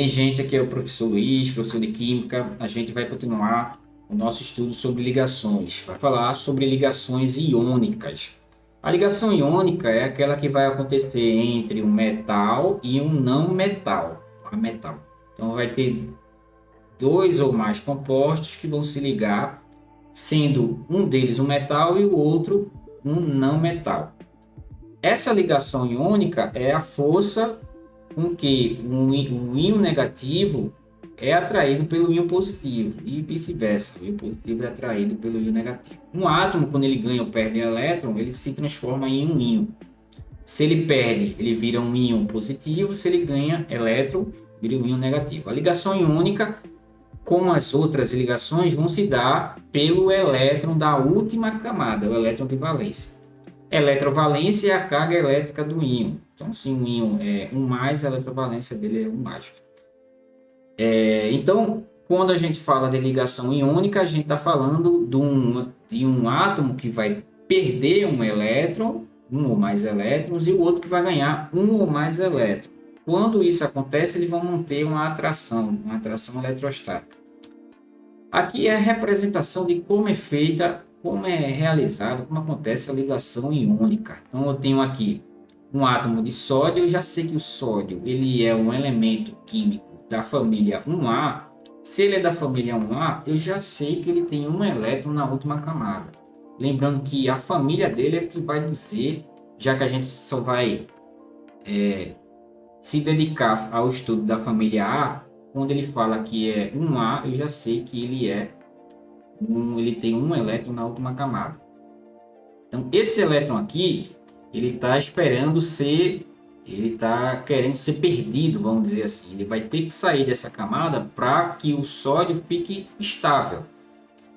gente, aqui é o professor Luiz, professor de Química. A gente vai continuar o nosso estudo sobre ligações. Vai falar sobre ligações iônicas. A ligação iônica é aquela que vai acontecer entre um metal e um não metal. A metal. Então vai ter dois ou mais compostos que vão se ligar, sendo um deles um metal e o outro um não metal. Essa ligação iônica é a força com que um íon negativo é atraído pelo íon positivo e vice-versa. O íon positivo é atraído pelo íon negativo. Um átomo, quando ele ganha ou perde um elétron, ele se transforma em um íon. Se ele perde, ele vira um íon positivo. Se ele ganha elétron, vira um íon negativo. A ligação iônica, como as outras ligações, vão se dar pelo elétron da última camada, o elétron de valência. Eletrovalência é a carga elétrica do íon. Então, se um íon é 1+, a eletrovalência dele é 1+. Então, quando a gente fala de ligação iônica, a gente está falando de um átomo que vai perder um elétron, um ou mais elétrons, e o outro que vai ganhar um ou mais elétrons. Quando isso acontece, eles vão manter uma atração eletrostática. Aqui é a representação de como é feita, como é realizada, como acontece a ligação iônica. Então, eu tenho aqui um átomo de sódio. Eu já sei que o sódio ele é um elemento químico da família 1A. Se ele é da família 1A, eu já sei que ele tem um elétron na última camada. Lembrando que a família dele é que vai dizer, já que a gente só vai se dedicar ao estudo da família A, quando ele fala que é 1A, eu já sei que ele tem um elétron na última camada. Então, esse elétron aqui, ele está querendo ser perdido, vamos dizer assim. Ele vai ter que sair dessa camada para que o sódio fique estável.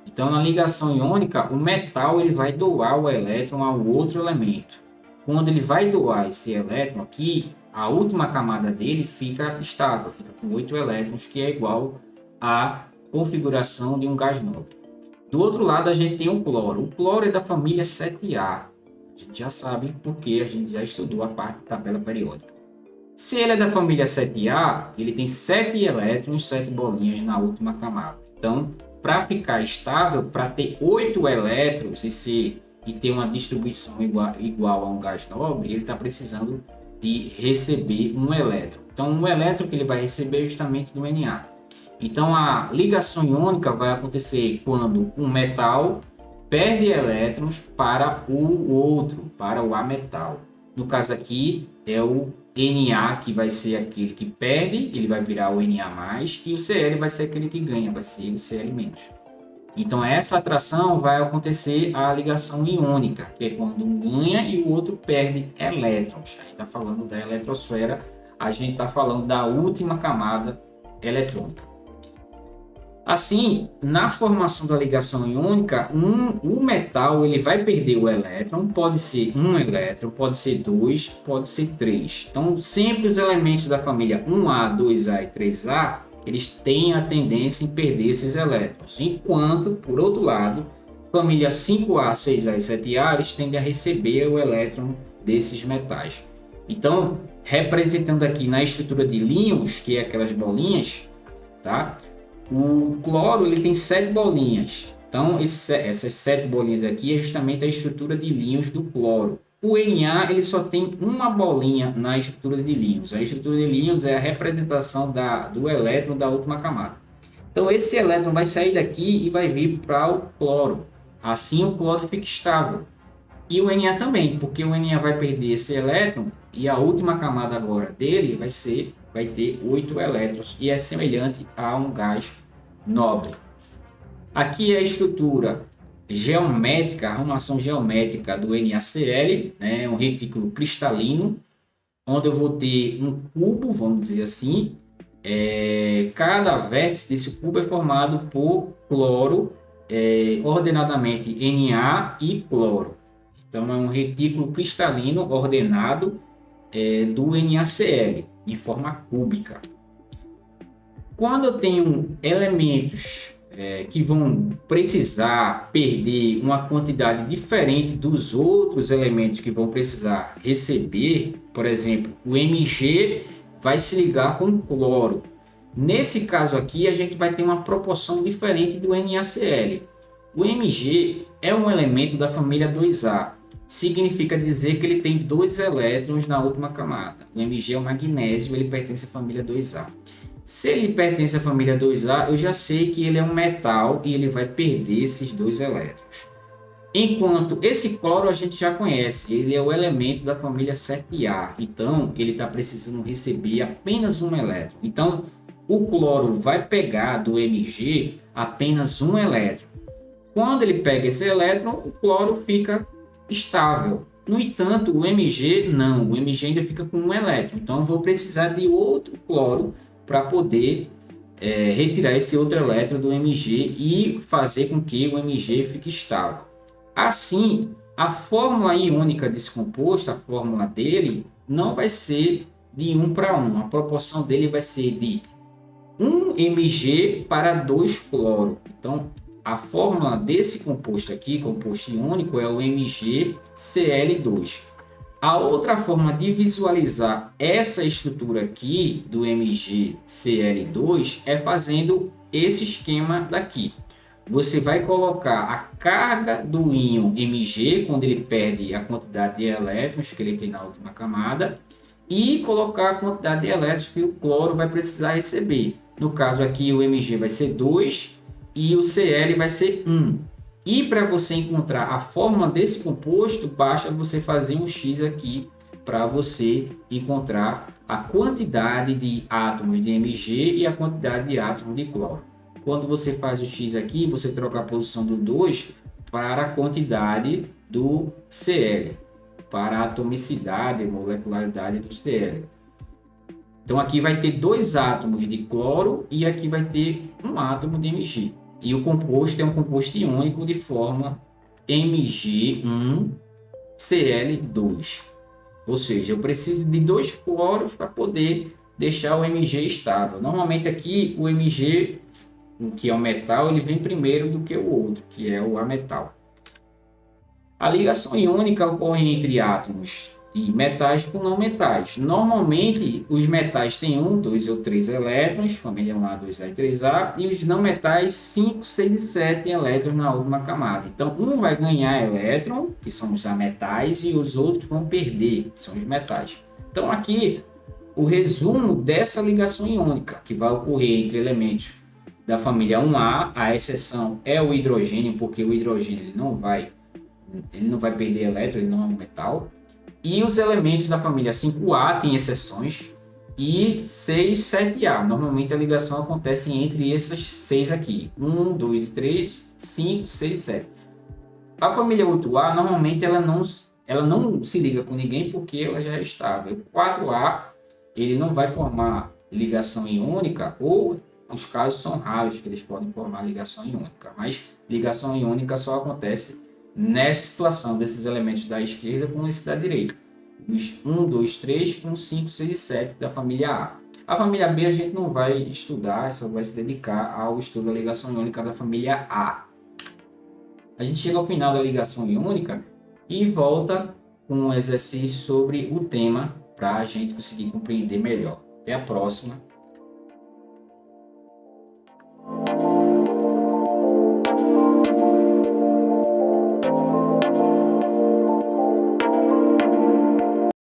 Então, na ligação iônica, o metal ele vai doar o elétron ao outro elemento. Quando ele vai doar esse elétron aqui, a última camada dele fica estável, fica com 8 elétrons, que é igual à configuração de um gás nobre. Do outro lado, a gente tem o cloro. O cloro é da família 7A. A gente já sabe porque a gente já estudou a parte de tabela periódica. Se ele é da família 7A, ele tem 7 elétrons, 7 bolinhas na última camada. Então, para ficar estável, para ter 8 elétrons e ter uma distribuição igual a um gás nobre, ele está precisando de receber um elétron. Então, um elétron que ele vai receber é justamente do Na. Então, a ligação iônica vai acontecer quando um metal perde elétrons para o outro, para o ametal. No caso aqui, é o Na que vai ser aquele que perde, ele vai virar o Na+, e o Cl vai ser aquele que ganha, vai ser o Cl-. Então, essa atração vai acontecer a ligação iônica, que é quando um ganha e o outro perde elétrons. A gente está falando da eletrosfera, a gente está falando da última camada eletrônica. Assim, na formação da ligação iônica, o metal ele vai perder o elétron, pode ser um elétron, pode ser 2, pode ser 3. Então, sempre os elementos da família 1A, 2A e 3A, eles têm a tendência em perder esses elétrons. Enquanto, por outro lado, família 5A, 6A e 7A, eles tendem a receber o elétron desses metais. Então, representando aqui na estrutura de íons, que é aquelas bolinhas, tá? O cloro ele tem 7 bolinhas. Então, essas 7 bolinhas aqui é justamente a estrutura de íons do cloro. O Na ele só tem uma bolinha na estrutura de íons. A estrutura de íons é a representação do elétron da última camada. Então, esse elétron vai sair daqui e vai vir para o cloro. Assim, o cloro fica estável. E o Na também, porque o Na vai perder esse elétron e a última camada agora dele vai ter 8 elétrons e é semelhante a um gás nobre. Aqui é a estrutura geométrica, a arrumação geométrica do NaCl, né, um retículo cristalino, onde eu vou ter um cubo, vamos dizer assim. Cada vértice desse cubo é formado por cloro, ordenadamente Na e cloro. Então, é um retículo cristalino ordenado do NaCl, em forma cúbica. Quando eu tenho elementos que vão precisar perder uma quantidade diferente dos outros elementos que vão precisar receber, por exemplo, o Mg vai se ligar com o cloro. Nesse caso aqui, a gente vai ter uma proporção diferente do NaCl. O Mg é um elemento da família 2A. Significa dizer que ele tem 2 elétrons na última camada. O Mg é o magnésio, ele pertence à família 2A. Se ele pertence à família 2A, eu já sei que ele é um metal e ele vai perder esses 2 elétrons. Enquanto esse cloro a gente já conhece, ele é o elemento da família 7A, então ele está precisando receber apenas um elétron. Então o cloro vai pegar do Mg apenas um elétron. Quando ele pega esse elétron, o cloro fica estável. No entanto, o Mg não, o Mg ainda fica com um elétron. Então eu vou precisar de outro cloro para poder retirar esse outro elétron do Mg e fazer com que o Mg fique estável. Assim, a fórmula iônica desse composto, a fórmula dele, não vai ser de 1 para 1. A proporção dele vai ser de 1 Mg para 2 cloro. Então, a fórmula desse composto aqui, composto iônico, é o MgCl2. A outra forma de visualizar essa estrutura aqui do MgCl2 é fazendo esse esquema daqui. Você vai colocar a carga do íon Mg, quando ele perde a quantidade de elétrons que ele tem na última camada, e colocar a quantidade de elétrons que o cloro vai precisar receber. No caso aqui, o Mg vai ser 2 e o Cl vai ser 1. E para você encontrar a fórmula desse composto, basta você fazer um X aqui para você encontrar a quantidade de átomos de Mg e a quantidade de átomos de cloro. Quando você faz o X aqui, você troca a posição do 2 para a quantidade do Cl, para a atomicidade, molecularidade do Cl. Então aqui vai ter 2 átomos de cloro e aqui vai ter um átomo de Mg. E o composto é um composto iônico de forma Mg1Cl2. Ou seja, eu preciso de 2 cloros para poder deixar o Mg estável. Normalmente aqui o Mg, que é o metal, ele vem primeiro do que o outro, que é o ametal. A ligação iônica ocorre entre átomos de metais com não metais. Normalmente, os metais têm 1, 2 ou 3 elétrons, família 1A, 2A e 3A, e os não metais 5, 6 e 7 elétrons na última camada. Então, um vai ganhar elétron, que são os ametais, e os outros vão perder, que são os metais. Então, aqui, o resumo dessa ligação iônica, que vai ocorrer entre elementos da família 1A, a exceção é o hidrogênio, porque o hidrogênio ele não vai perder elétron, ele não é um metal. E os elementos da família 5A têm exceções, e 6, 7A. Normalmente a ligação acontece entre essas 6 aqui. 1, 2, 3, 5, 6, 7. A família 8A, normalmente ela não se liga com ninguém porque ela já é estável. 4A, ele não vai formar ligação iônica, ou os casos são raros que eles podem formar ligação iônica. Mas ligação iônica só acontece nessa situação desses elementos da esquerda com esse da direita. Os 1, 2, 3, com 5, 6 e 7 da família A. A família B a gente não vai estudar, só vai se dedicar ao estudo da ligação iônica da família A. A gente chega ao final da ligação iônica e volta com um exercício sobre o tema para a gente conseguir compreender melhor. Até a próxima.